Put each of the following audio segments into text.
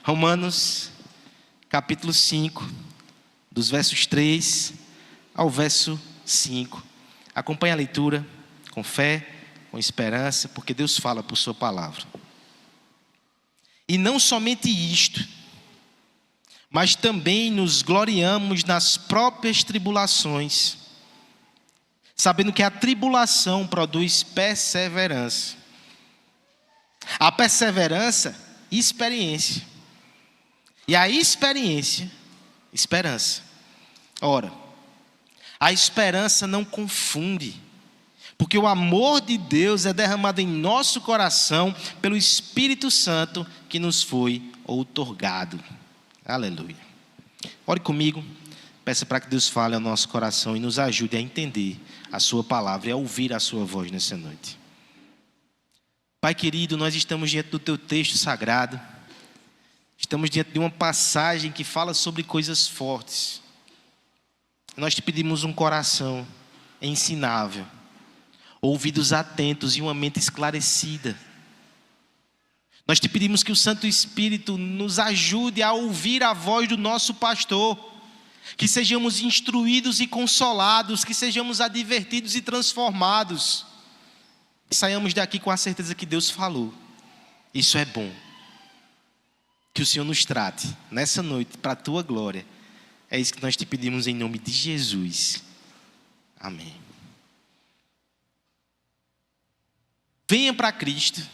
Romanos, capítulo 5, dos versos 3 ao verso 5. Acompanhe a leitura com fé, com esperança, porque Deus fala por sua palavra. E não somente isto, mas também nos gloriamos nas próprias tribulações, sabendo que a tribulação produz perseverança. A perseverança, experiência. E a experiência, esperança. Ora, a esperança não confunde, porque o amor de Deus é derramado em nosso coração pelo Espírito Santo que nos foi outorgado. Aleluia. Ore comigo, peça para que Deus fale ao nosso coração e nos ajude a entender a sua palavra e a ouvir a sua voz nessa noite. Pai querido, nós estamos diante do teu texto sagrado. Estamos diante de uma passagem que fala sobre coisas fortes. Nós te pedimos um coração ensinável, ouvidos atentos e uma mente esclarecida. Nós te pedimos que o Santo Espírito nos ajude a ouvir a voz do nosso pastor, que sejamos instruídos e consolados, que sejamos advertidos e transformados, que saiamos daqui com a certeza que Deus falou. Isso é bom. Que o Senhor nos trate nessa noite para a tua glória. É isso que nós te pedimos em nome de Jesus. Amém. Venha para Cristo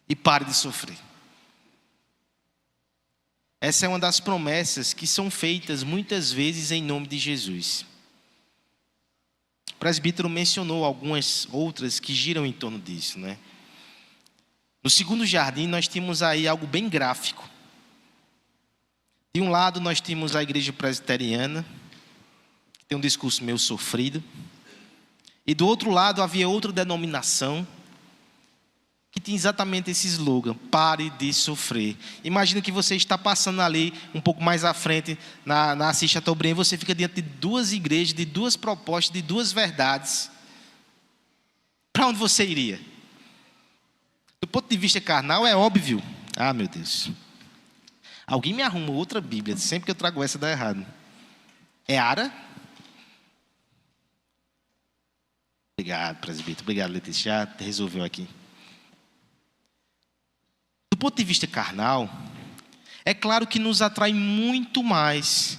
e pare de sofrer. Essa é uma das promessas que são feitas muitas vezes em nome de Jesus. O presbítero mencionou algumas outras que giram em torno disso, né? No segundo jardim, nós tínhamos aí algo bem gráfico. De um lado, nós tínhamos a igreja presbiteriana, que tem um discurso meio sofrido. E do outro lado, havia outra denominação, que tinha exatamente esse slogan: pare de sofrer. Imagina que você está passando ali, um pouco mais à frente, na Assis Chateaubriand, e você fica diante de duas igrejas, de duas propostas, de duas verdades. Para onde você iria? Do ponto de vista carnal, é óbvio. Ah, meu Deus. Alguém me arruma outra Bíblia. Sempre que eu trago essa, dá errado. É Ara? Obrigado, presbítero. Obrigado, Letícia. Já resolveu aqui. Do ponto de vista carnal, é claro que nos atrai muito mais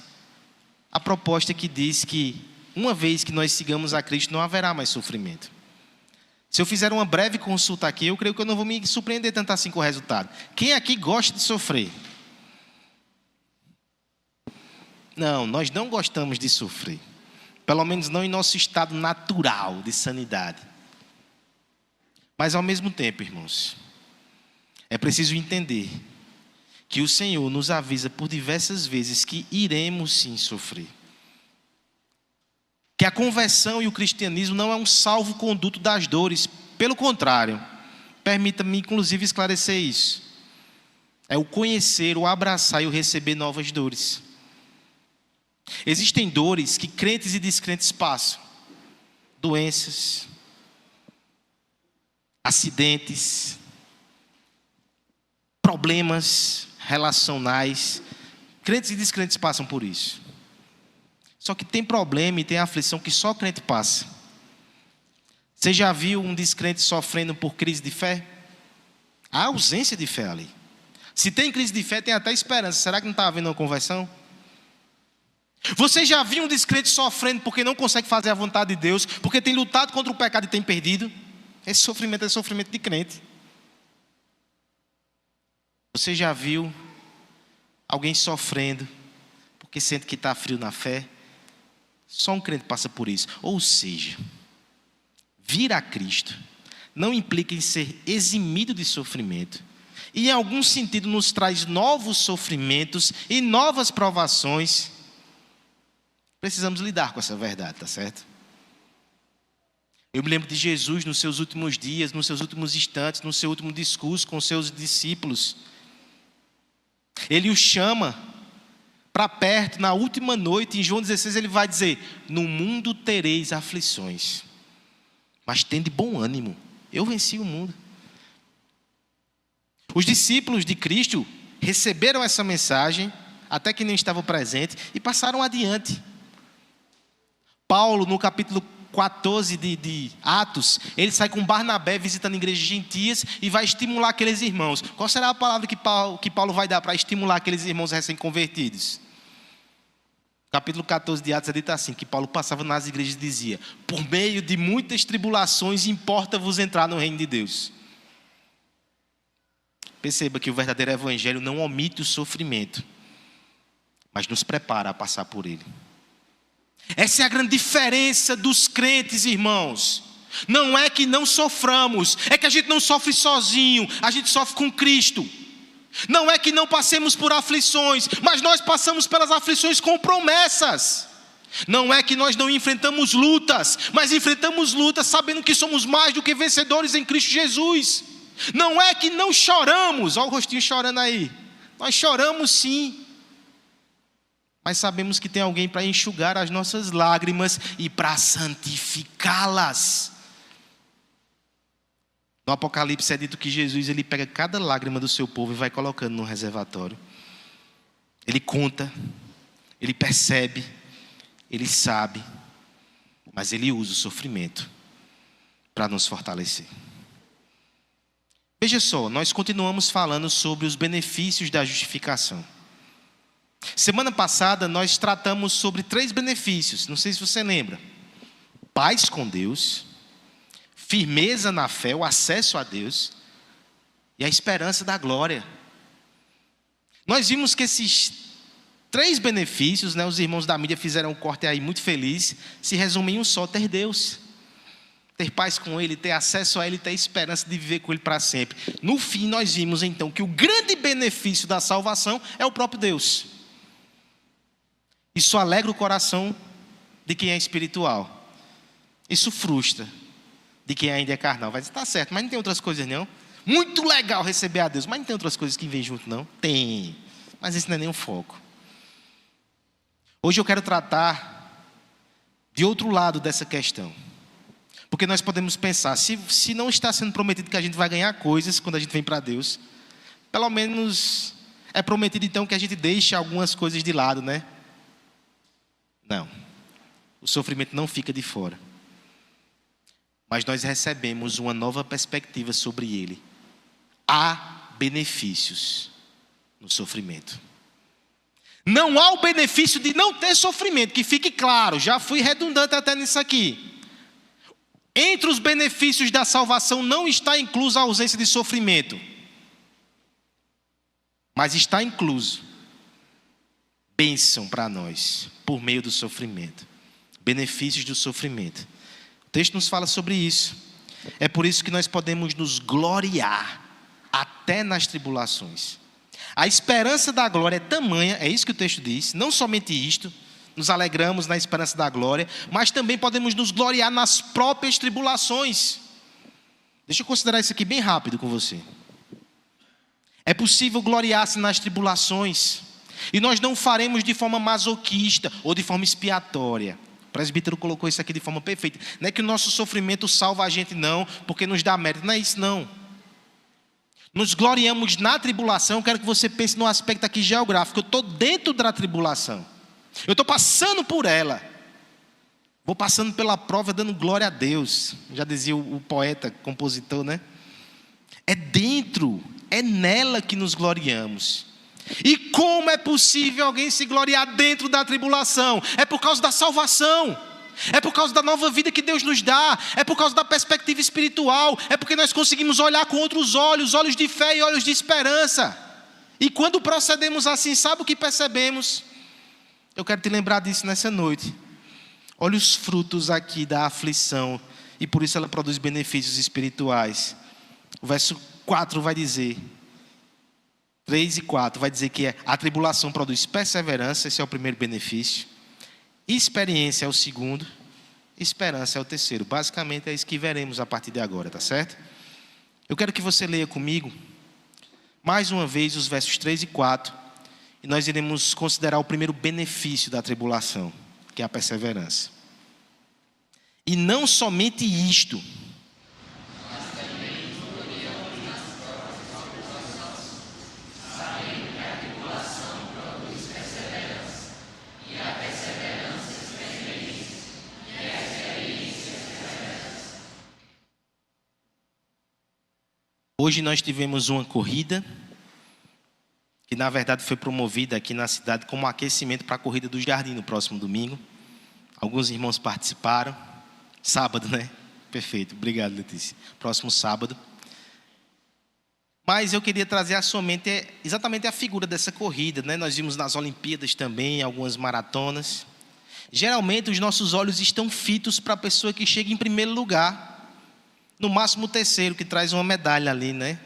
a proposta que diz que, uma vez que nós sigamos a Cristo, não haverá mais sofrimento. Se eu fizer uma breve consulta aqui, eu creio que eu não vou me surpreender tanto assim com o resultado. Quem aqui gosta de sofrer? Não, nós não gostamos de sofrer. Pelo menos não em nosso estado natural de sanidade. Mas ao mesmo tempo, irmãos, é preciso entender que o Senhor nos avisa por diversas vezes que iremos sim sofrer. Que a conversão e o cristianismo não é um salvo-conduto das dores. Pelo contrário, permita-me inclusive esclarecer isso. É o conhecer, o abraçar e o receber novas dores. Existem dores que crentes e descrentes passam. Doenças, acidentes, problemas relacionais. Crentes e descrentes passam por isso. Só que tem problema e tem aflição que só crente passa. Você já viu um descrente sofrendo por crise de fé? Há ausência de fé ali. Se tem crise de fé, tem até esperança. Será que não está havendo uma conversão? Você já viu um descrente sofrendo porque não consegue fazer a vontade de Deus, porque tem lutado contra o pecado e tem perdido? Esse sofrimento é sofrimento de crente. Você já viu alguém sofrendo porque sente que está frio na fé? Só um crente passa por isso. Ou seja, vir a Cristo não implica em ser eximido de sofrimento. E em algum sentido nos traz novos sofrimentos e novas provações. Precisamos lidar com essa verdade, tá certo? Eu me lembro de Jesus nos seus últimos dias, nos seus últimos instantes, no seu último discurso com os seus discípulos. Ele os chama para perto, na última noite, em João 16, ele vai dizer: no mundo tereis aflições, mas tende bom ânimo, eu venci o mundo. Os discípulos de Cristo receberam essa mensagem, até que nem estavam presentes, e passaram adiante. Paulo, no capítulo 14 de Atos, ele sai com Barnabé visitando igrejas gentias e vai estimular aqueles irmãos. Qual será a palavra que Paulo vai dar para estimular aqueles irmãos recém-convertidos? Capítulo 14 de Atos é dito assim, que Paulo passava nas igrejas e dizia: por meio de muitas tribulações importa-vos entrar no reino de Deus. Perceba que o verdadeiro evangelho não omite o sofrimento, mas nos prepara a passar por ele. Essa é a grande diferença dos crentes, irmãos. Não é que não soframos, é que a gente não sofre sozinho, a gente sofre com Cristo. Não é que não passemos por aflições, mas nós passamos pelas aflições com promessas. Não é que nós não enfrentamos lutas, mas enfrentamos lutas sabendo que somos mais do que vencedores em Cristo Jesus. Não é que não choramos, olha o rostinho chorando aí. Nós choramos sim, mas sabemos que tem alguém para enxugar as nossas lágrimas e para santificá-las. No Apocalipse é dito que Jesus ele pega cada lágrima do seu povo e vai colocando no reservatório. Ele conta, ele percebe, ele sabe, mas ele usa o sofrimento para nos fortalecer. Veja só, nós continuamos falando sobre os benefícios da justificação. Semana passada nós tratamos sobre 3 benefícios, não sei se você lembra: paz com Deus, firmeza na fé, o acesso a Deus e a esperança da glória. Nós vimos que esses 3 benefícios, os irmãos da mídia fizeram um corte aí muito feliz, se resumem em um só: ter Deus, ter paz com Ele, ter acesso a Ele, ter esperança de viver com Ele para sempre. No fim nós vimos então que o grande benefício da salvação é o próprio Deus. Isso alegra o coração de quem é espiritual. Isso frustra de quem ainda é carnal. Vai dizer, está certo, mas não tem outras coisas não? Muito legal receber a Deus, mas não tem outras coisas que vêm junto não? Tem, mas esse não é nem o foco. Hoje eu quero tratar de outro lado dessa questão. Porque nós podemos pensar, se não está sendo prometido que a gente vai ganhar coisas quando a gente vem para Deus, pelo menos é prometido então que a gente deixe algumas coisas de lado, né? Não, o sofrimento não fica de fora. Mas nós recebemos uma nova perspectiva sobre ele. Há benefícios no sofrimento. Não há o benefício de não ter sofrimento, que fique claro, já fui redundante até nisso aqui. Entre os benefícios da salvação não está inclusa a ausência de sofrimento, mas está incluso bênção para nós, por meio do sofrimento. Benefícios do sofrimento. O texto nos fala sobre isso. É por isso que nós podemos nos gloriar até nas tribulações. A esperança da glória é tamanha, é isso que o texto diz, não somente isto, nos alegramos na esperança da glória, mas também podemos nos gloriar nas próprias tribulações. Deixa eu considerar isso aqui bem rápido com você. É possível gloriar-se nas tribulações, e nós não faremos de forma masoquista ou de forma expiatória. O presbítero colocou isso aqui de forma perfeita. Não é que o nosso sofrimento salva a gente não, porque nos dá mérito. Não é isso não. Nos gloriamos na tribulação. Eu quero que você pense no aspecto aqui geográfico. Eu estou dentro da tribulação. Eu estou passando por ela. Vou passando pela prova dando glória a Deus. Já dizia o poeta, compositor, né? É dentro, é nela que nos gloriamos. E como é possível alguém se gloriar dentro da tribulação? É por causa da salvação. É por causa da nova vida que Deus nos dá. É por causa da perspectiva espiritual. É porque nós conseguimos olhar com outros olhos, olhos de fé e olhos de esperança. E quando procedemos assim, sabe o que percebemos? Eu quero te lembrar disso nessa noite. Olha os frutos aqui da aflição. E por isso ela produz benefícios espirituais. O verso 4 vai dizer... 3 e 4 vai dizer que a tribulação produz perseverança, esse é o primeiro benefício. Experiência é o segundo, esperança é o terceiro. Basicamente é isso que veremos a partir de agora, tá certo? Eu quero que você leia comigo, mais uma vez, os versos 3 e 4. E nós iremos considerar o primeiro benefício da tribulação, que é a perseverança. E não somente isto... Hoje nós tivemos uma corrida, que na verdade foi promovida aqui na cidade como aquecimento para a corrida do Jardim no próximo domingo. Alguns irmãos participaram. Sábado, né? Perfeito, obrigado, Letícia. Próximo sábado. Mas eu queria trazer à sua mente exatamente a figura dessa corrida, né? Nós vimos nas Olimpíadas também, algumas maratonas. Geralmente os nossos olhos estão fitos para a pessoa que chega em primeiro lugar, no máximo o terceiro, que traz uma medalha ali, né?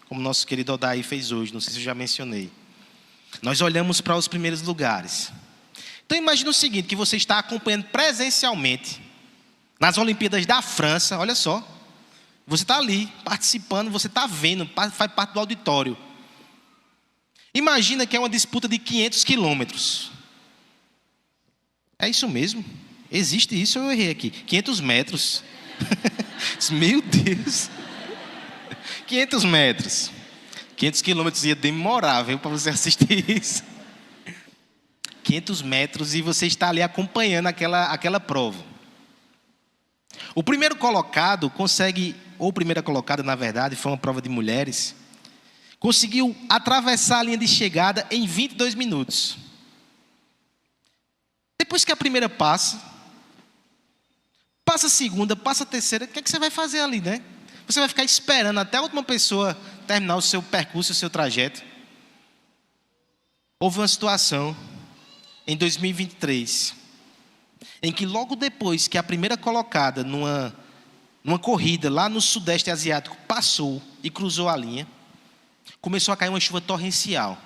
Como nosso querido Odair fez hoje, não sei se eu já mencionei. Nós olhamos para os primeiros lugares. Então imagine o seguinte, que você está acompanhando presencialmente nas Olimpíadas da França, olha só. Você está ali, participando, você está vendo, faz parte do auditório. Imagina que é uma disputa de 500 quilômetros. É isso mesmo? Existe isso ou eu errei aqui? 500 metros. Meu Deus. 500 metros. 500 quilômetros ia demorar, viu, para você assistir isso. 500 metros e você está ali acompanhando aquela prova. O primeiro colocado consegue, ou primeira colocada, na verdade, foi uma prova de mulheres, conseguiu atravessar a linha de chegada em 22 minutos. Depois que a primeira passa a segunda, passa a terceira, o que é que você vai fazer ali, né? Você vai ficar esperando até a última pessoa terminar o seu percurso, o seu trajeto. Houve uma situação em 2023, em que logo depois que a primeira colocada numa corrida lá no Sudeste Asiático passou e cruzou a linha, começou a cair uma chuva torrencial.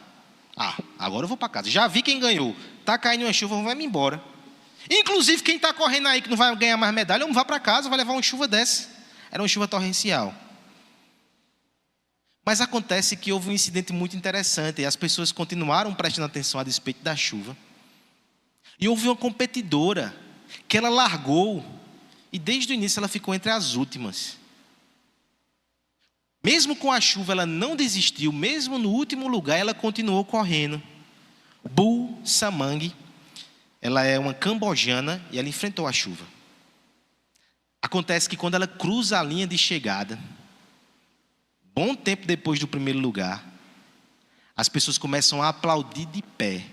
Agora eu vou para casa. Já vi quem ganhou. Está caindo uma chuva, vai-me embora. Inclusive quem está correndo aí que não vai ganhar mais medalha, não vai para casa, vai levar uma chuva dessa. Era uma chuva torrencial. Mas acontece que houve um incidente muito interessante e as pessoas continuaram prestando atenção a despeito da chuva. E houve uma competidora que ela largou e desde o início ela ficou entre as últimas. Mesmo com a chuva ela não desistiu, mesmo no último lugar ela continuou correndo. Bu Samang, ela é uma cambojana e ela enfrentou a chuva. Acontece que quando ela cruza a linha de chegada, bom tempo depois do primeiro lugar, as pessoas começam a aplaudir de pé,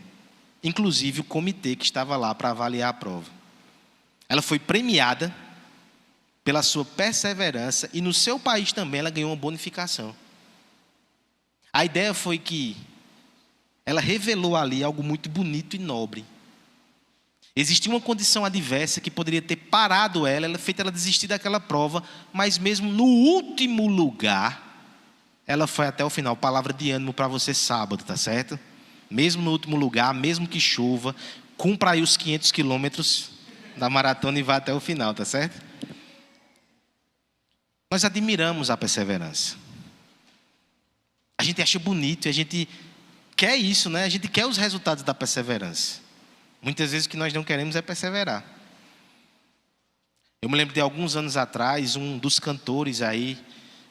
inclusive o comitê que estava lá para avaliar a prova. Ela foi premiada pela sua perseverança e no seu país também ela ganhou uma bonificação. A ideia foi que ela revelou ali algo muito bonito e nobre. Existia uma condição adversa que poderia ter parado ela feito ela desistir daquela prova, mas mesmo no último lugar, ela foi até o final. Palavra de ânimo para você sábado, tá certo? Mesmo no último lugar, mesmo que chova, cumpra aí os 500 quilômetros da maratona e vá até o final, tá certo? Nós admiramos a perseverança. A gente acha bonito e a gente quer isso, né? A gente quer os resultados da perseverança. Muitas vezes o que nós não queremos é perseverar. Eu me lembro de alguns anos atrás, um dos cantores aí,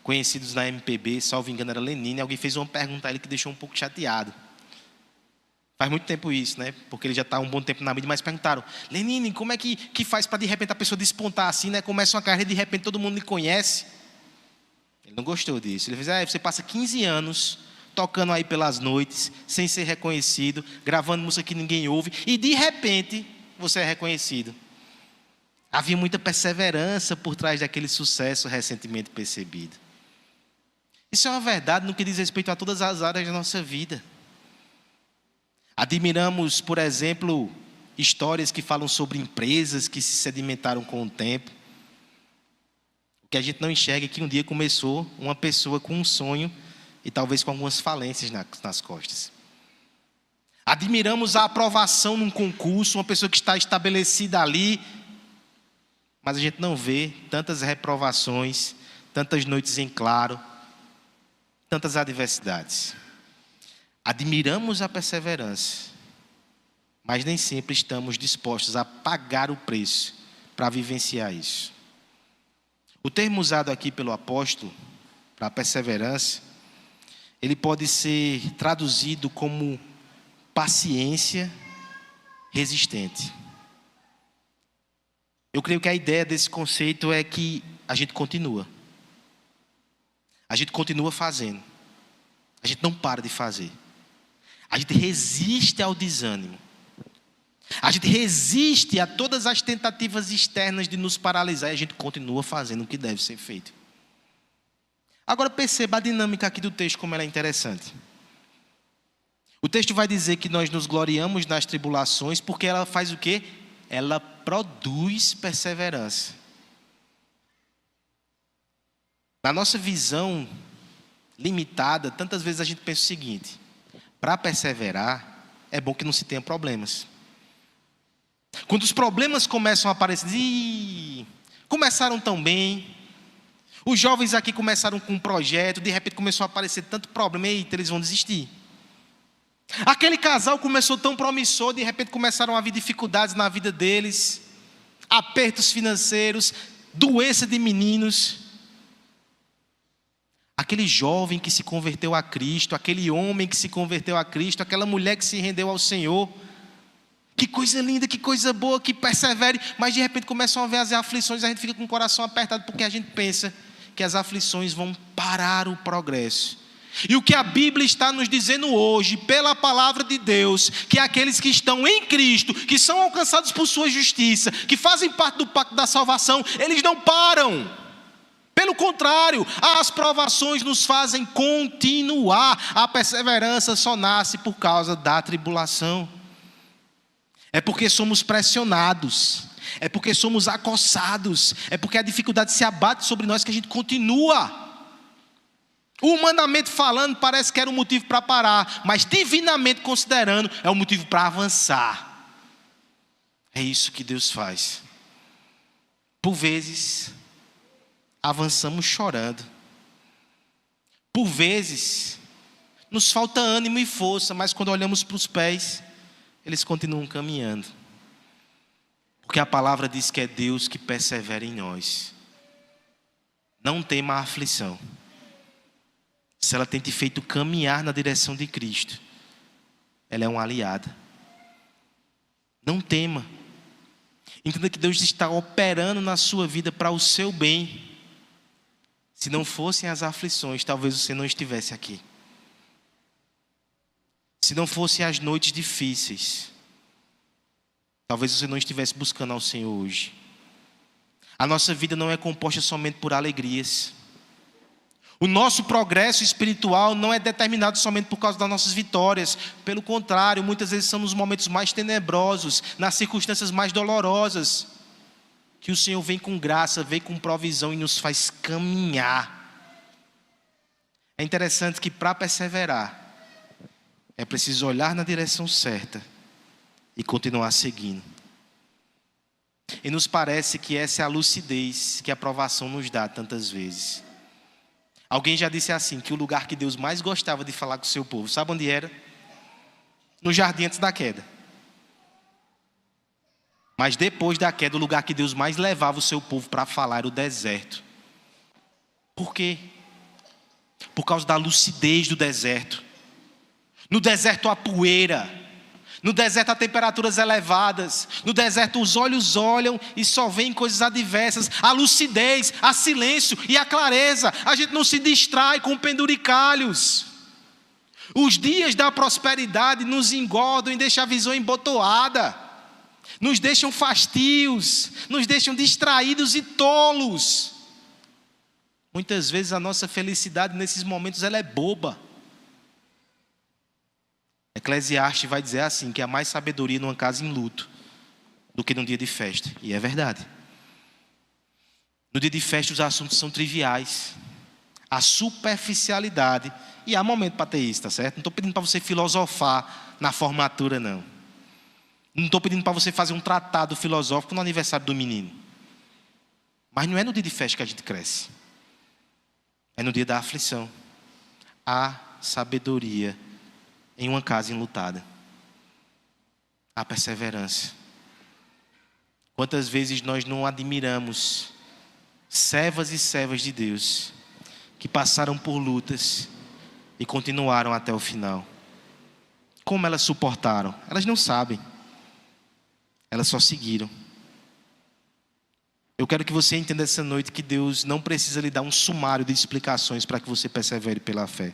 conhecidos na MPB, salvo engano era Lenine, alguém fez uma pergunta a ele que deixou um pouco chateado. Faz muito tempo isso, né? Porque ele já está um bom tempo na mídia, mas perguntaram: Lenine, como é que faz para de repente a pessoa despontar assim, né? Começa uma carreira e de repente todo mundo lhe conhece. Ele não gostou disso. Ele fez: você passa 15 anos tocando aí pelas noites, sem ser reconhecido, gravando música que ninguém ouve, e de repente você é reconhecido. Havia muita perseverança por trás daquele sucesso recentemente percebido. Isso é uma verdade no que diz respeito a todas as áreas da nossa vida. Admiramos, por exemplo, histórias que falam sobre empresas que se sedimentaram com o tempo. O que a gente não enxerga é que um dia começou uma pessoa com um sonho e talvez com algumas falências nas costas. Admiramos a aprovação num concurso, uma pessoa que está estabelecida ali, mas a gente não vê tantas reprovações, tantas noites em claro, tantas adversidades. Admiramos a perseverança, mas nem sempre estamos dispostos a pagar o preço para vivenciar isso. O termo usado aqui pelo apóstolo para perseverança, ele pode ser traduzido como paciência resistente. Eu creio que a ideia desse conceito é que a gente continua. A gente continua fazendo. A gente não para de fazer. A gente resiste ao desânimo. A gente resiste a todas as tentativas externas de nos paralisar e a gente continua fazendo o que deve ser feito. Agora perceba a dinâmica aqui do texto, como ela é interessante. O texto vai dizer que nós nos gloriamos nas tribulações porque ela faz o quê? Ela produz perseverança. Na nossa visão limitada, tantas vezes a gente pensa o seguinte: para perseverar, é bom que não se tenha problemas. Quando os problemas começam a aparecer, começaram tão bem, os jovens aqui começaram com um projeto, de repente começou a aparecer tanto problema, eita, eles vão desistir. Aquele casal começou tão promissor, de repente começaram a haver dificuldades na vida deles, apertos financeiros, doença de meninos. Aquele jovem que se converteu a Cristo, aquele homem que se converteu a Cristo, aquela mulher que se rendeu ao Senhor, que coisa linda, que coisa boa, que persevere, mas de repente começam a ver as aflições, a gente fica com o coração apertado, porque a gente pensa que as aflições vão parar o progresso. E o que a Bíblia está nos dizendo hoje, pela palavra de Deus, que aqueles que estão em Cristo, que são alcançados por sua justiça, que fazem parte do pacto da salvação, eles não param. Pelo contrário, as provações nos fazem continuar. A perseverança só nasce por causa da tribulação. É porque somos pressionados, é porque somos acossados, é porque a dificuldade se abate sobre nós que a gente continua. Humanamente falando, parece que era um motivo para parar, mas divinamente considerando, é um motivo para avançar. É isso que Deus faz. Por vezes, avançamos chorando. Por vezes, nos falta ânimo e força, mas quando olhamos para os pés, eles continuam caminhando. Porque a palavra diz que é Deus que persevera em nós. Não tema a aflição. Se ela tem te feito caminhar na direção de Cristo, ela é uma aliada. Não tema. Entenda que Deus está operando na sua vida para o seu bem. Se não fossem as aflições, talvez você não estivesse aqui. Se não fossem as noites difíceis, talvez você não estivesse buscando ao Senhor hoje. A nossa vida não é composta somente por alegrias. O nosso progresso espiritual não é determinado somente por causa das nossas vitórias. Pelo contrário, muitas vezes são nos momentos mais tenebrosos, nas circunstâncias mais dolorosas, que o Senhor vem com graça, vem com provisão e nos faz caminhar. É interessante que para perseverar, é preciso olhar na direção certa e continuar seguindo. E nos parece que essa é a lucidez que a provação nos dá tantas vezes. Alguém já disse assim, que o lugar que Deus mais gostava de falar com o seu povo, sabe onde era? No jardim antes da queda. Mas depois da queda, o lugar que Deus mais levava o seu povo para falar era o deserto. Por quê? Por causa da lucidez do deserto. No deserto há poeira. No deserto há temperaturas elevadas. No deserto os olhos olham e só veem coisas adversas. A lucidez, a silêncio e a clareza. A gente não se distrai com penduricalhos. Os dias da prosperidade nos engordam e deixam a visão embotoada. Nos deixam fastios. Nos deixam distraídos e tolos. Muitas vezes a nossa felicidade nesses momentos ela é boba. Eclesiastes vai dizer assim, que há mais sabedoria numa casa em luto do que num dia de festa. E é verdade. No dia de festa os assuntos são triviais. A superficialidade. E há momento para ter isso, tá certo? Não estou pedindo para você filosofar na formatura, não. Não estou pedindo para você fazer um tratado filosófico no aniversário do menino. Mas não é no dia de festa que a gente cresce. É no dia da aflição. Há sabedoria em uma casa enlutada. Há perseverança. Quantas vezes nós não admiramos servas e servas de Deus que passaram por lutas e continuaram até o final. Como elas suportaram? Elas não sabem. Elas só seguiram. Eu quero que você entenda essa noite que Deus não precisa lhe dar um sumário de explicações para que você persevere pela fé.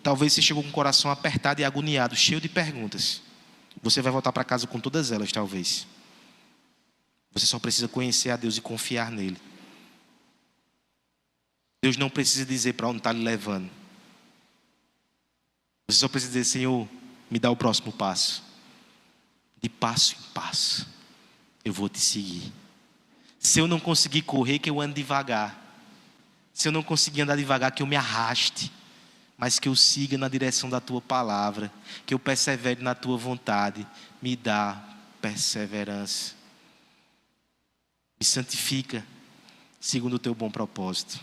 Talvez você chegou com o coração apertado e agoniado, cheio de perguntas. Você vai voltar para casa com todas elas, talvez. Você só precisa conhecer a Deus e confiar nele. Deus não precisa dizer para onde está lhe levando. Você só precisa dizer: Senhor, me dá o próximo passo. De passo em passo, eu vou te seguir. Se eu não conseguir correr, que eu ande devagar. Se eu não conseguir andar devagar, que eu me arraste. Mas que eu siga na direção da tua palavra. Que eu persevere na tua vontade. Me dá perseverança. Me santifica segundo o teu bom propósito.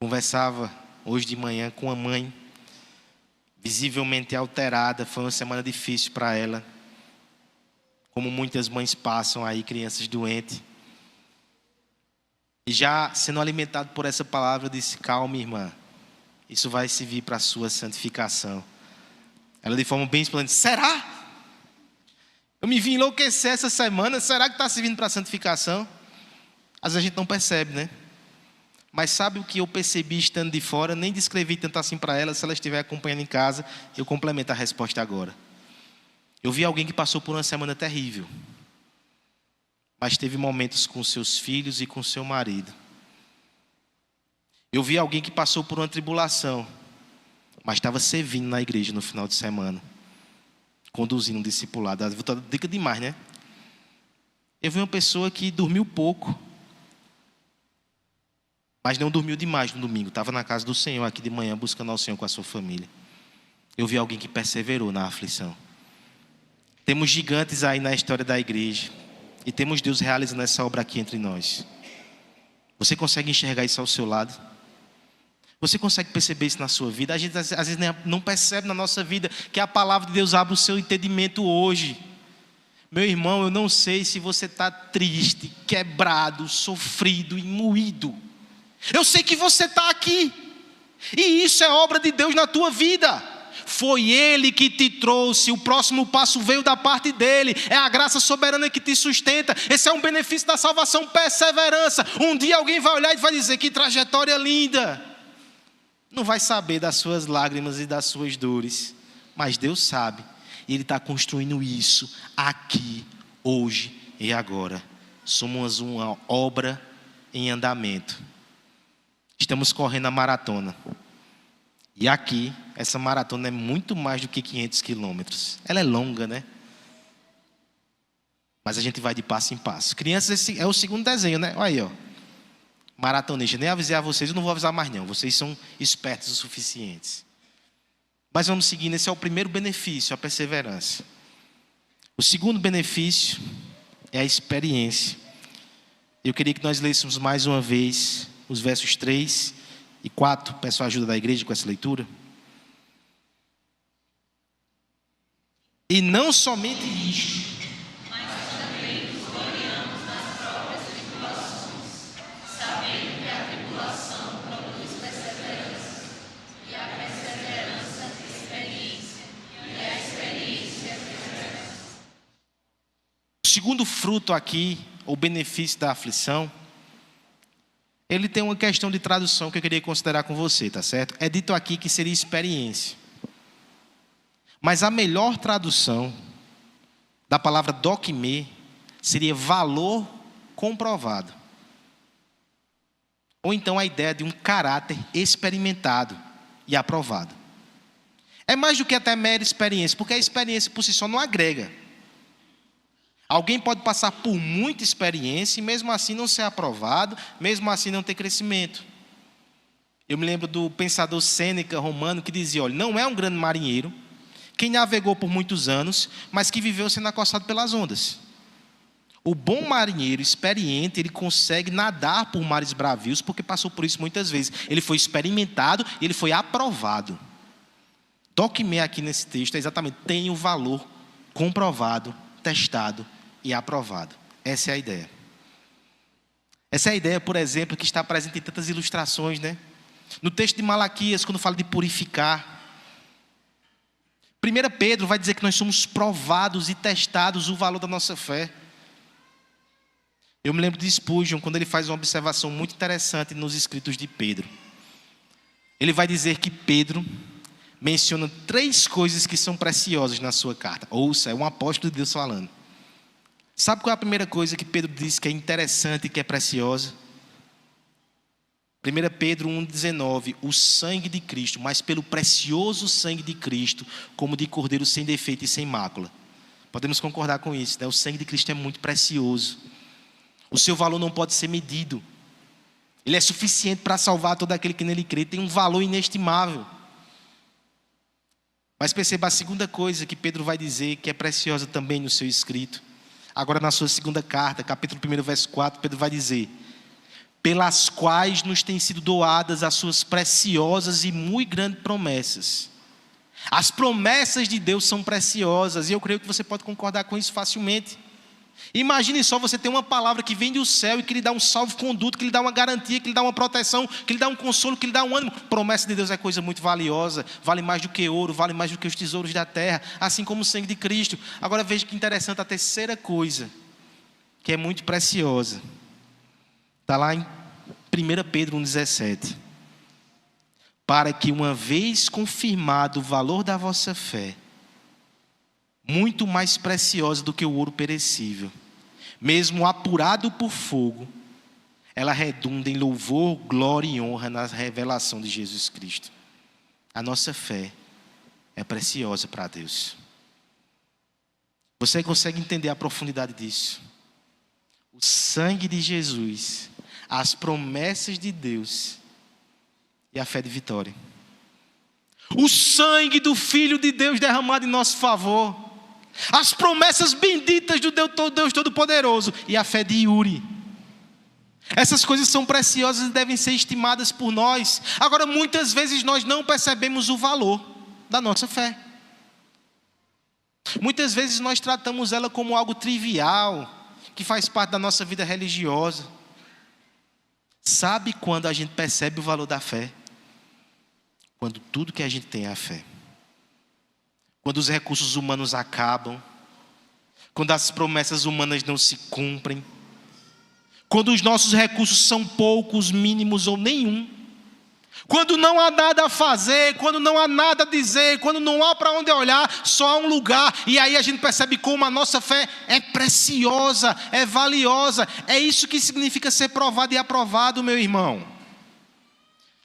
Conversava hoje de manhã com a mãe, visivelmente alterada. Foi uma semana difícil para ela, como muitas mães passam aí, crianças doentes. E já sendo alimentado por essa palavra, eu disse: calma, irmã, isso vai servir para a sua santificação. Ela, de forma bem espontânea, será? Eu me vi enlouquecer essa semana, será que está servindo para a santificação? Às vezes a gente não percebe, né? Mas sabe o que eu percebi estando de fora? Nem descrevi tanto assim para ela. Se ela estiver acompanhando em casa, eu complemento a resposta agora. Eu vi alguém que passou por uma semana terrível, mas teve momentos com seus filhos e com seu marido. Eu vi alguém que passou por uma tribulação, mas estava servindo na igreja no final de semana, conduzindo um discipulado. Vou dar dica demais, né? Eu vi uma pessoa que dormiu pouco, mas não dormiu demais no domingo. Estava na casa do Senhor aqui de manhã, buscando ao Senhor com a sua família. Eu vi alguém que perseverou na aflição. Temos gigantes aí na história da igreja. E temos Deus realizando essa obra aqui entre nós. Você consegue enxergar isso ao seu lado? Você consegue perceber isso na sua vida? A gente às vezes não percebe na nossa vida que a palavra de Deus abre o seu entendimento hoje. Meu irmão, eu não sei se você está triste, quebrado, sofrido e moído. Eu sei que você está aqui. E isso é obra de Deus na tua vida. Foi Ele que te trouxe, o próximo passo veio da parte dEle. É a graça soberana que te sustenta. Esse é um benefício da salvação, perseverança. Um dia alguém vai olhar e vai dizer: que trajetória linda. Não vai saber das suas lágrimas e das suas dores, mas Deus sabe. E Ele está construindo isso aqui, hoje e agora. Somos uma obra em andamento. Estamos correndo a maratona. E aqui, essa maratona é muito mais do que 500 quilômetros. Ela é longa, né? Mas a gente vai de passo em passo. Crianças, esse é o segundo desenho, né? Olha aí, ó. Maratonista. Nem avisei a vocês, eu não vou avisar mais não. Vocês são espertos o suficientes. Mas vamos seguindo, esse é o primeiro benefício, a perseverança. O segundo benefício é a experiência. Eu queria que nós lêssemos mais uma vez os versos 3 e 4. Peço a ajuda da igreja com essa leitura. E não somente isto, mas também nos gloriamos nas próprias tribulações, sabendo que a tribulação produz perseverança, e a perseverança, experiência, e a experiência, perseverança. O segundo fruto aqui, ou benefício da aflição, ele tem uma questão de tradução que eu queria considerar com você, tá certo? É dito aqui que seria experiência. Mas a melhor tradução da palavra dokimê seria valor comprovado. Ou então a ideia de um caráter experimentado e aprovado. É mais do que até mera experiência, porque a experiência por si só não agrega. Alguém pode passar por muita experiência e mesmo assim não ser aprovado, mesmo assim não ter crescimento. Eu me lembro do pensador Sêneca romano que dizia: olha, não é um grande marinheiro quem navegou por muitos anos, mas que viveu sendo acostado pelas ondas. O bom marinheiro experiente, ele consegue nadar por mares bravios porque passou por isso muitas vezes. Ele foi experimentado e ele foi aprovado. Dokimê aqui nesse texto é exatamente: tem o valor comprovado, testado e aprovado. Essa é a ideia. Essa é a ideia, por exemplo, que está presente em tantas ilustrações, né? No texto de Malaquias, quando fala de purificar. 1 Pedro vai dizer que nós somos provados e testados o valor da nossa fé. Eu me lembro de Spurgeon, quando ele faz uma observação muito interessante nos escritos de Pedro. Ele vai dizer que Pedro menciona 3 coisas que são preciosas na sua carta. Ouça, é um apóstolo de Deus falando. Sabe qual é a primeira coisa que Pedro diz que é interessante e que é preciosa? 1 Pedro 1,19, o sangue de Cristo, mas pelo precioso sangue de Cristo, como de cordeiro sem defeito e sem mácula. Podemos concordar com isso, né? O sangue de Cristo é muito precioso. O seu valor não pode ser medido. Ele é suficiente para salvar todo aquele que nele crê, tem um valor inestimável. Mas perceba a segunda coisa que Pedro vai dizer, que é preciosa também no seu escrito. Agora na sua segunda carta, capítulo 1, verso 4, Pedro vai dizer: pelas quais nos têm sido doadas as suas preciosas e muito grandes promessas. As promessas de Deus são preciosas, e eu creio que você pode concordar com isso facilmente. Imagine só você ter uma palavra que vem do céu e que lhe dá um salvo-conduto, que lhe dá uma garantia, que lhe dá uma proteção, que lhe dá um consolo, que lhe dá um ânimo. Promessa de Deus é coisa muito valiosa, vale mais do que ouro, vale mais do que os tesouros da terra, assim como o sangue de Cristo. Agora veja que interessante, a terceira coisa, que é muito preciosa, está lá em 1 Pedro 1,17. Para que, uma vez confirmado o valor da vossa fé, muito mais preciosa do que o ouro perecível, mesmo apurado por fogo, ela redunda em louvor, glória e honra na revelação de Jesus Cristo. A nossa fé é preciosa para Deus. Você consegue entender a profundidade disso? O sangue de Jesus, as promessas de Deus e a fé de vitória. O sangue do Filho de Deus derramado em nosso favor. As promessas benditas do Deus Todo-Poderoso e a fé de Yuri. Essas coisas são preciosas e devem ser estimadas por nós. Agora, muitas vezes nós não percebemos o valor da nossa fé. Muitas vezes nós tratamos ela como algo trivial, que faz parte da nossa vida religiosa. Sabe quando a gente percebe o valor da fé? Quando tudo que a gente tem é a fé. Quando os recursos humanos acabam, quando as promessas humanas não se cumprem, quando os nossos recursos são poucos, mínimos ou nenhum, quando não há nada a fazer, quando não há nada a dizer, quando não há para onde olhar, só há um lugar, e aí a gente percebe como a nossa fé é preciosa, é valiosa. É isso que significa ser provado e aprovado, meu irmão.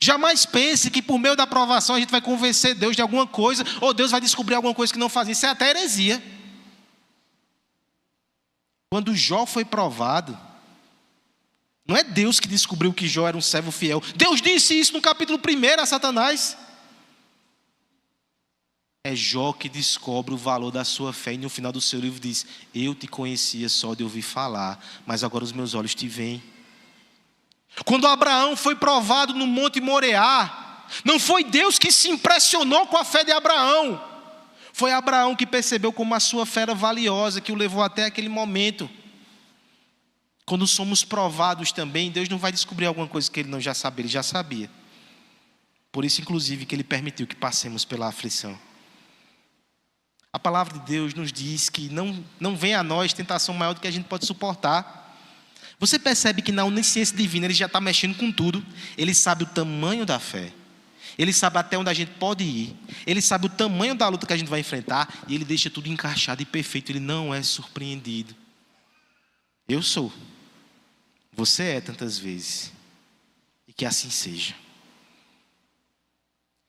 Jamais pense que por meio da aprovação a gente vai convencer Deus de alguma coisa, ou Deus vai descobrir alguma coisa que não fazia. Isso é até heresia. Quando Jó foi provado, não é Deus que descobriu que Jó era um servo fiel. Deus disse isso no capítulo 1 a Satanás. É Jó que descobre o valor da sua fé, e no final do seu livro diz: eu te conhecia só de ouvir falar, mas agora os meus olhos te veem. Quando Abraão foi provado no Monte Moriá, não foi Deus que se impressionou com a fé de Abraão. Foi Abraão que percebeu como a sua fé era valiosa, que o levou até aquele momento. Quando somos provados também, Deus não vai descobrir alguma coisa que Ele não já sabia, Ele já sabia. Por isso, inclusive, que Ele permitiu que passemos pela aflição. A palavra de Deus nos diz que não vem a nós tentação maior do que a gente pode suportar. Você percebe que na onisciência divina Ele já está mexendo com tudo. Ele sabe o tamanho da fé. Ele sabe até onde a gente pode ir. Ele sabe o tamanho da luta que a gente vai enfrentar. E Ele deixa tudo encaixado e perfeito. Ele não é surpreendido. Eu sou. Você é tantas vezes. E que assim seja.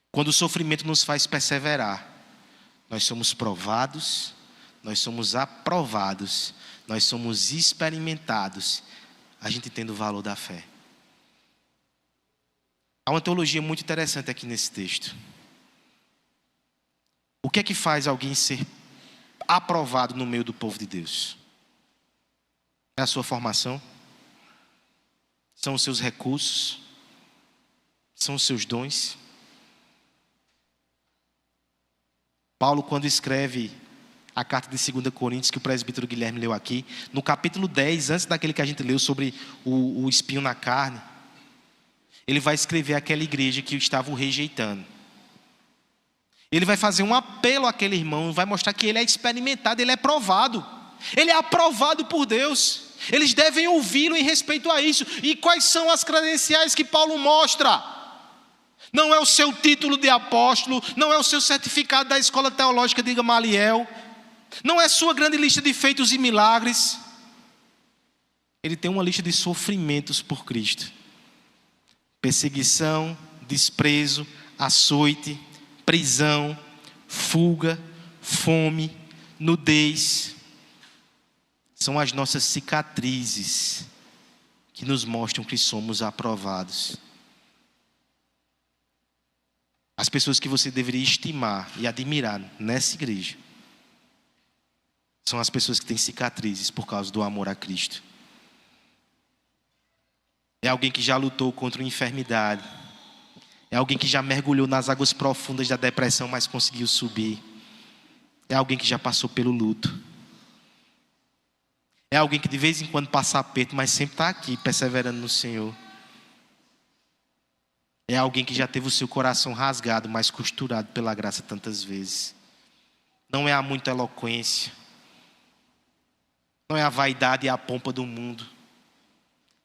Quando o sofrimento nos faz perseverar, nós somos provados, nós somos aprovados, nós somos experimentados. A gente entende o valor da fé. Há uma teologia muito interessante aqui nesse texto. O que é que faz alguém ser aprovado no meio do povo de Deus? É a sua formação? São os seus recursos? São os seus dons? Paulo, quando escreve a carta de 2 Coríntios, que o presbítero Guilherme leu aqui, no capítulo 10, antes daquele que a gente leu sobre o espinho na carne, ele vai escrever aquela igreja que estava o rejeitando. Ele vai fazer um apelo àquele irmão, vai mostrar que ele é experimentado, ele é provado. Ele é aprovado por Deus. Eles devem ouvi-lo em respeito a isso. E quais são as credenciais que Paulo mostra? Não é o seu título de apóstolo, não é o seu certificado da escola teológica de Gamaliel, não é sua grande lista de feitos e milagres. Ele tem uma lista de sofrimentos por Cristo: perseguição, desprezo, açoite, prisão, fuga, fome, nudez. São as nossas cicatrizes que nos mostram que somos aprovados. As pessoas que você deveria estimar e admirar nessa igreja são as pessoas que têm cicatrizes por causa do amor a Cristo. É alguém que já lutou contra a enfermidade. É alguém que já mergulhou nas águas profundas da depressão, mas conseguiu subir. É alguém que já passou pelo luto. É alguém que de vez em quando passa aperto, mas sempre está aqui, perseverando no Senhor. É alguém que já teve o seu coração rasgado, mas costurado pela graça tantas vezes. Não é a muita eloquência. Não é a vaidade e a pompa do mundo.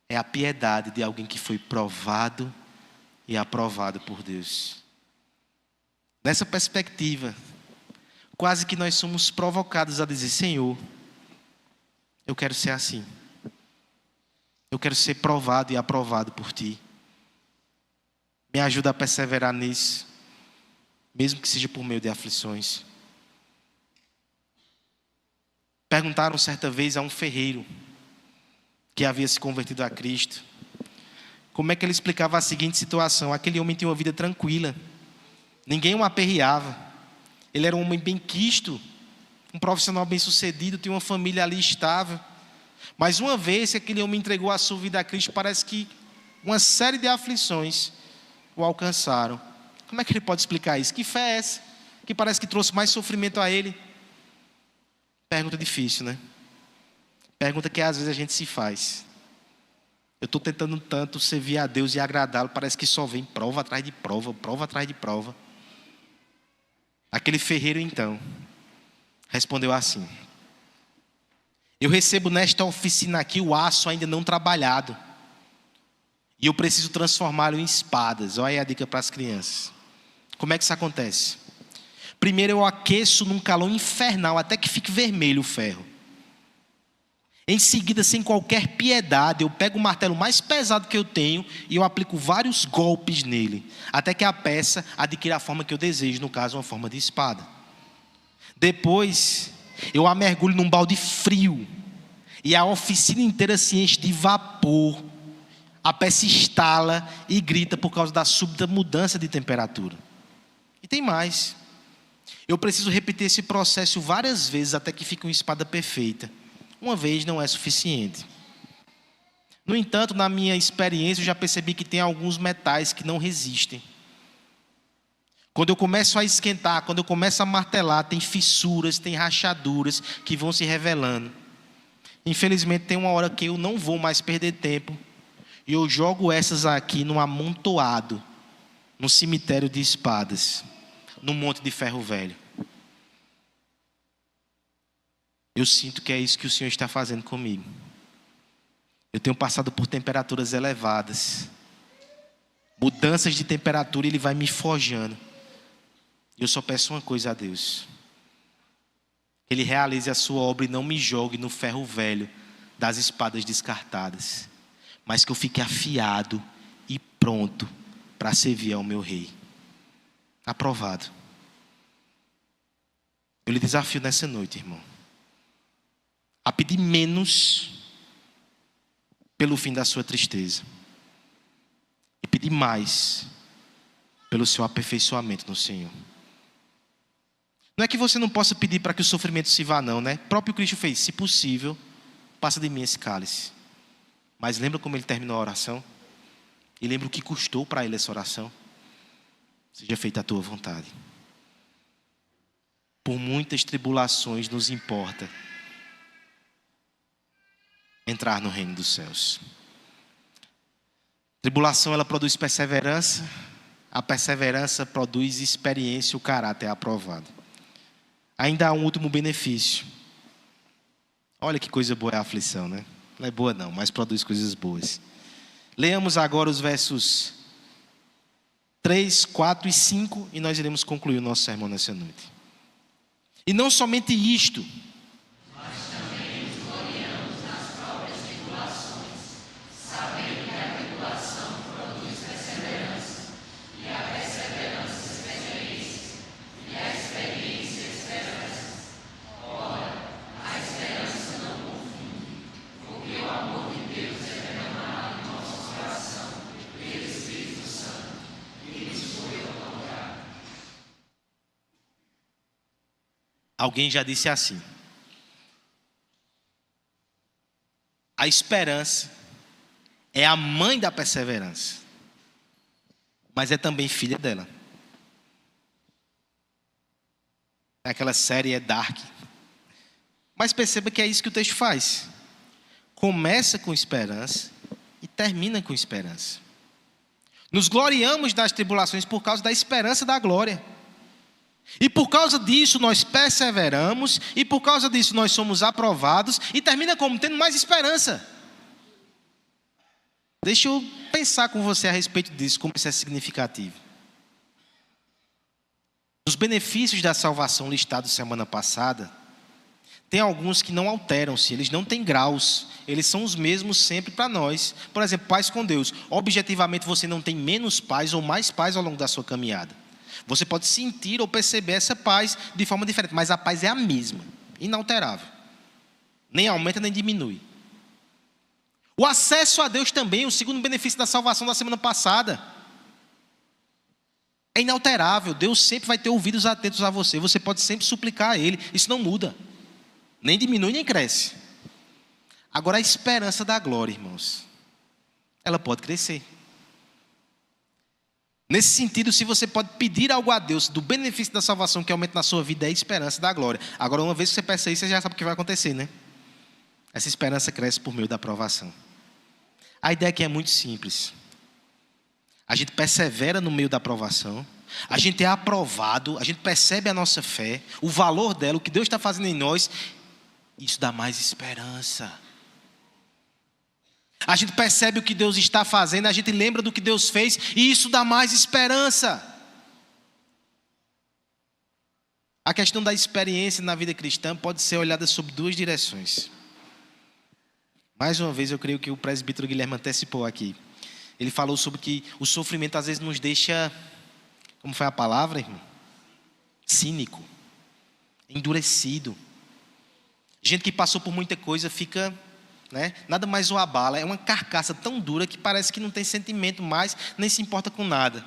É a piedade de alguém que foi provado e aprovado por Deus. Nessa perspectiva, quase que nós somos provocados a dizer: Senhor, eu quero ser assim. Eu quero ser provado e aprovado por Ti. Me ajuda a perseverar nisso, mesmo que seja por meio de aflições. Perguntaram certa vez a um ferreiro que havia se convertido a Cristo como é que ele explicava a seguinte situação: aquele homem tinha uma vida tranquila, ninguém o aperreava, ele era um homem bem quisto, um profissional bem sucedido, tinha uma família ali estável, mas uma vez que aquele homem entregou a sua vida a Cristo, parece que uma série de aflições o alcançaram. Como é que ele pode explicar isso? Que fé é essa? Que parece que trouxe mais sofrimento a ele. Pergunta difícil, né? Pergunta que às vezes a gente se faz. Eu estou tentando tanto servir a Deus e agradá-lo, parece que só vem prova atrás de prova, prova atrás de prova. Aquele ferreiro então respondeu assim: eu recebo nesta oficina aqui o aço ainda não trabalhado, e eu preciso transformá-lo em espadas. Olha aí a dica para as crianças. Como é que isso acontece? Primeiro eu aqueço num calor infernal até que fique vermelho o ferro. Em seguida, sem qualquer piedade, eu pego o martelo mais pesado que eu tenho e eu aplico vários golpes nele, até que a peça adquira a forma que eu desejo, no caso, uma forma de espada. Depois, eu a mergulho num balde frio e a oficina inteira se enche de vapor. A peça estala e grita por causa da súbita mudança de temperatura. E tem mais. Eu preciso repetir esse processo várias vezes até que fique uma espada perfeita. Uma vez não é suficiente. No entanto, na minha experiência, eu já percebi que tem alguns metais que não resistem. Quando eu começo a esquentar, quando eu começo a martelar, tem fissuras, tem rachaduras que vão se revelando. Infelizmente, tem uma hora que eu não vou mais perder tempo. E eu jogo essas aqui num amontoado, num cemitério de espadas, num monte de ferro velho. Eu sinto que é isso que o Senhor está fazendo comigo. Eu tenho passado por temperaturas elevadas, mudanças de temperatura, Ele vai me forjando. Eu só peço uma coisa a Deus: que Ele realize a sua obra e não me jogue no ferro velho das espadas descartadas, mas que eu fique afiado e pronto para servir ao meu Rei. Aprovado. Eu lhe desafio nessa noite, irmão, a pedir menos pelo fim da sua tristeza e pedir mais pelo seu aperfeiçoamento no Senhor. Não é que você não possa pedir para que o sofrimento se vá, não, né? O próprio Cristo fez: se possível, passa de mim esse cálice. Mas lembra como ele terminou a oração? E lembra o que custou para ele essa oração? Seja feita a tua vontade. Por muitas tribulações nos importa entrar no reino dos céus. Tribulação, ela produz perseverança. A perseverança produz experiência, o caráter é aprovado. Ainda há um último benefício. Olha que coisa boa é a aflição, né? Não é boa não, mas produz coisas boas. Leamos agora os versos 3, 4 e 5 e nós iremos concluir o nosso sermão nessa noite. E não somente isto, alguém já disse assim: a esperança é a mãe da perseverança, mas é também filha dela. Aquela série é Dark. Mas perceba que é isso que o texto faz. Começa com esperança e termina com esperança. Nos gloriamos das tribulações por causa da esperança da glória. E por causa disso nós perseveramos, e por causa disso nós somos aprovados, e termina como? Tendo mais esperança. Deixa eu pensar com você a respeito disso, como isso é significativo. Os benefícios da salvação listados semana passada, tem alguns que não alteram-se, eles não têm graus, eles são os mesmos sempre para nós. Por exemplo, paz com Deus. Objetivamente você não tem menos paz ou mais paz ao longo da sua caminhada. Você pode sentir ou perceber essa paz de forma diferente, mas a paz é a mesma, inalterável. Nem aumenta nem diminui. O acesso a Deus também, o segundo benefício da salvação da semana passada, é inalterável. Deus sempre vai ter ouvidos atentos a você. Você pode sempre suplicar a Ele. Isso não muda. Nem diminui, nem cresce. Agora a esperança da glória, irmãos, ela pode crescer. Nesse sentido, se você pode pedir algo a Deus do benefício da salvação que aumenta na sua vida, é a esperança da glória. Agora, uma vez que você peça isso, você já sabe o que vai acontecer, né? Essa esperança cresce por meio da aprovação. A ideia aqui é muito simples. A gente persevera no meio da aprovação, a gente é aprovado, a gente percebe a nossa fé, o valor dela, o que Deus está fazendo em nós, isso dá mais esperança. A gente percebe o que Deus está fazendo, a gente lembra do que Deus fez, e isso dá mais esperança. A questão da experiência na vida cristã pode ser olhada sob duas direções. Mais uma vez, eu creio que o presbítero Guilherme antecipou aqui. Ele falou sobre que o sofrimento às vezes nos deixa, como foi a palavra, irmão? Cínico, endurecido. Gente que passou por muita coisa fica, né, nada mais o abala. É uma carcaça tão dura que parece que não tem sentimento mais, nem se importa com nada.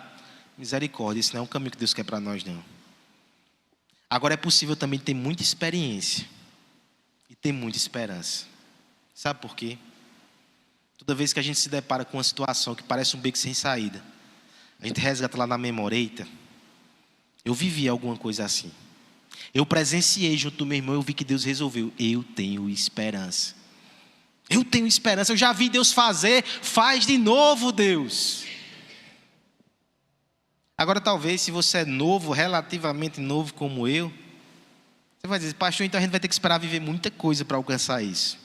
Misericórdia, isso não é um caminho que Deus quer para nós, não. Agora é possível também ter muita experiência e ter muita esperança. Sabe por quê? Toda vez que a gente se depara com uma situação que parece um beco sem saída, a gente resgata lá na memória: eita, eu vivi alguma coisa assim. Eu presenciei junto do meu irmão, eu vi que Deus resolveu. Eu tenho esperança. Eu tenho esperança, eu já vi Deus fazer, faz de novo, Deus. Agora talvez, se você é novo, relativamente novo como eu, você vai dizer: pastor, então a gente vai ter que esperar viver muita coisa para alcançar isso.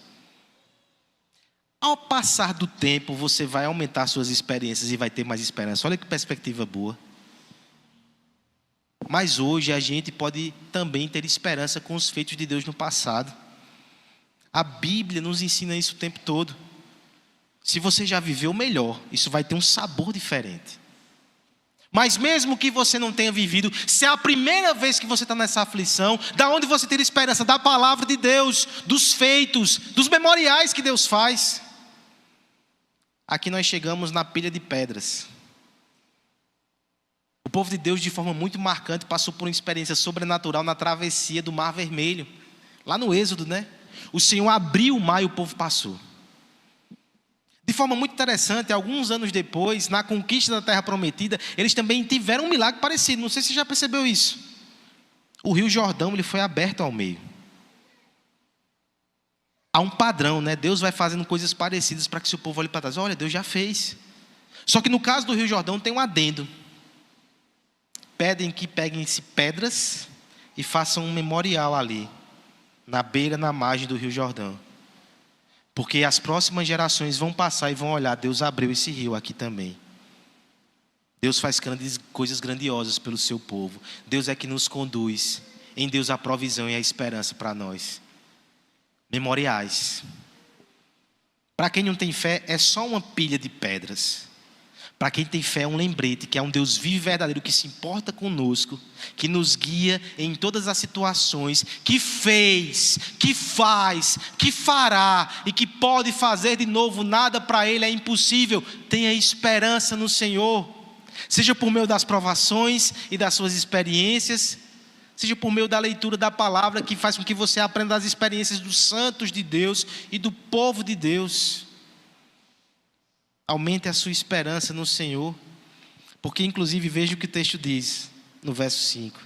Ao passar do tempo, você vai aumentar suas experiências e vai ter mais esperança. Olha que perspectiva boa. Mas hoje a gente pode também ter esperança com os feitos de Deus no passado. A Bíblia nos ensina isso o tempo todo. Se você já viveu melhor, isso vai ter um sabor diferente. Mas mesmo que você não tenha vivido, se é a primeira vez que você está nessa aflição, da onde você tira esperança? Da palavra de Deus, dos feitos, dos memoriais que Deus faz. Aqui nós chegamos na pilha de pedras. O povo de Deus, de forma muito marcante, passou por uma experiência sobrenatural na travessia do Mar Vermelho. Lá no Êxodo, né? O Senhor abriu o mar e o povo passou. De forma muito interessante, alguns anos depois, na conquista da Terra Prometida, eles também tiveram um milagre parecido. Não sei se você já percebeu isso. O Rio Jordão, ele foi aberto ao meio. Há um padrão, né? Deus vai fazendo coisas parecidas para que seu povo olhe para trás. Olha, Deus já fez. Só que no caso do Rio Jordão tem um adendo. Pedem que peguem-se pedras e façam um memorial ali, na beira, na margem do Rio Jordão. Porque as próximas gerações vão passar e vão olhar, Deus abriu esse rio aqui também. Deus faz coisas grandiosas pelo seu povo. Deus é que nos conduz. Em Deus a provisão e a esperança para nós. Memoriais. Para quem não tem fé, é só uma pilha de pedras. Para quem tem fé, é um lembrete que é um Deus vivo e verdadeiro que se importa conosco, que nos guia em todas as situações, que fez, que faz, que fará e que pode fazer de novo. Nada para Ele é impossível. Tenha esperança no Senhor. Seja por meio das provações e das suas experiências, seja por meio da leitura da palavra que faz com que você aprenda as experiências dos santos de Deus e do povo de Deus. Aumente a sua esperança no Senhor, porque inclusive veja o que o texto diz no verso 5.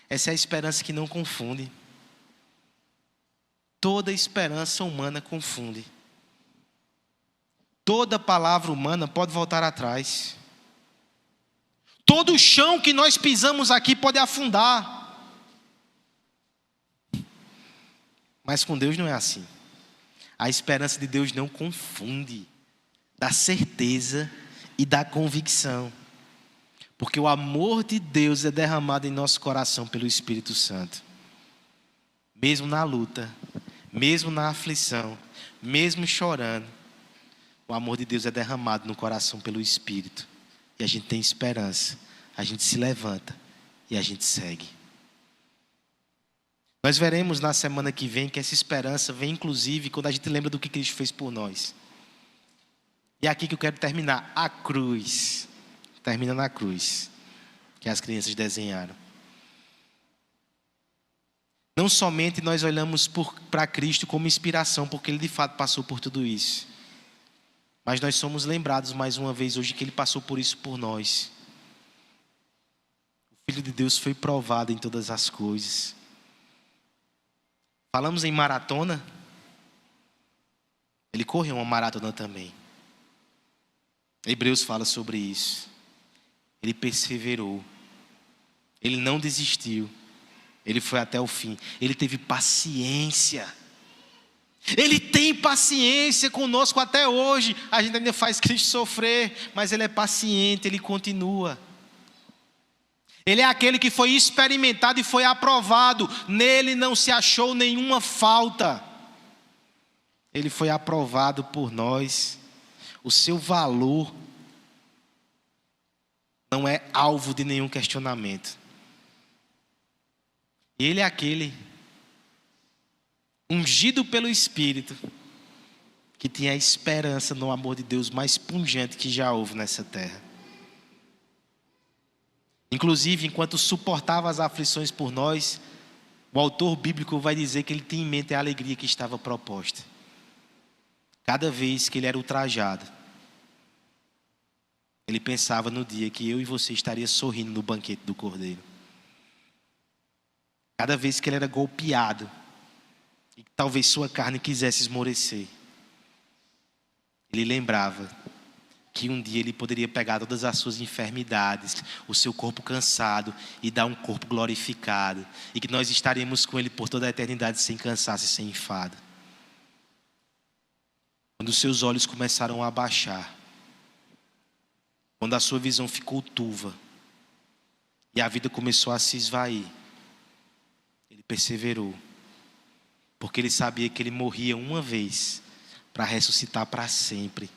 Essa é a esperança que não confunde. Toda esperança humana confunde. Toda palavra humana pode voltar atrás. Todo o chão que nós pisamos aqui pode afundar. Mas com Deus não é assim. A esperança de Deus não confunde. Da certeza e da convicção. Porque o amor de Deus é derramado em nosso coração pelo Espírito Santo. Mesmo na luta, mesmo na aflição, mesmo chorando, o amor de Deus é derramado no coração pelo Espírito. E a gente tem esperança, a gente se levanta e a gente segue. Nós veremos na semana que vem que essa esperança vem inclusive quando a gente lembra do que Cristo fez por nós. E é aqui que eu quero terminar, a cruz. Termina na cruz, que as crianças desenharam. Não somente nós olhamos para Cristo como inspiração, porque Ele de fato passou por tudo isso. Mas nós somos lembrados mais uma vez hoje que Ele passou por isso por nós. O Filho de Deus foi provado em todas as coisas. Falamos em maratona. Ele correu uma maratona também. Hebreus fala sobre isso. Ele perseverou. Ele não desistiu. Ele foi até o fim. Ele teve paciência. Ele tem paciência conosco até hoje. A gente ainda faz Cristo sofrer, mas Ele é paciente, Ele continua. Ele é aquele que foi experimentado e foi aprovado. Nele não se achou nenhuma falta. Ele foi aprovado por nós. O seu valor não é alvo de nenhum questionamento. Ele é aquele ungido pelo Espírito que tinha a esperança no amor de Deus mais pungente que já houve nessa terra. Inclusive, enquanto suportava as aflições por nós, o autor bíblico vai dizer que ele tinha em mente a alegria que estava proposta. Cada vez que ele era ultrajado, ele pensava no dia que eu e você estaria sorrindo no banquete do Cordeiro. Cada vez que ele era golpeado, e talvez sua carne quisesse esmorecer, ele lembrava que um dia ele poderia pegar todas as suas enfermidades, o seu corpo cansado, e dar um corpo glorificado, e que nós estaríamos com ele por toda a eternidade sem cansaço e sem enfado. Quando os seus olhos começaram a baixar, quando a sua visão ficou turva, e a vida começou a se esvair, ele perseverou, porque ele sabia que ele morria uma vez, para ressuscitar para sempre,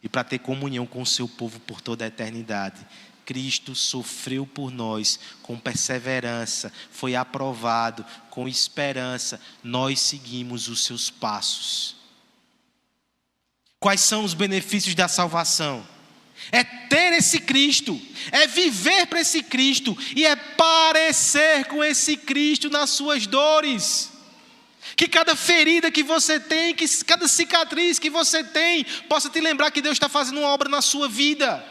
e para ter comunhão com o seu povo por toda a eternidade. Cristo sofreu por nós com perseverança, foi aprovado com esperança, nós seguimos os seus passos. Quais são os benefícios da salvação? É ter esse Cristo, é viver para esse Cristo e é parecer com esse Cristo nas suas dores. Que cada ferida que você tem, que cada cicatriz que você tem, possa te lembrar que Deus está fazendo uma obra na sua vida.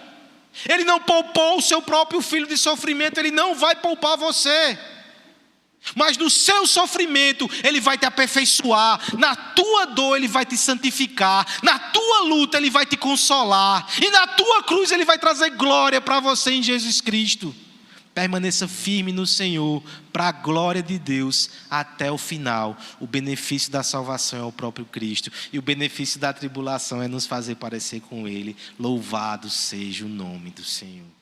Ele não poupou o seu próprio filho de sofrimento, Ele não vai poupar você. Mas no seu sofrimento, Ele vai te aperfeiçoar. Na tua dor, Ele vai te santificar. Na tua luta, Ele vai te consolar. E na tua cruz, Ele vai trazer glória para você em Jesus Cristo. Permaneça firme no Senhor, para a glória de Deus, até o final. O benefício da salvação é o próprio Cristo. E o benefício da tribulação é nos fazer parecer com Ele. Louvado seja o nome do Senhor.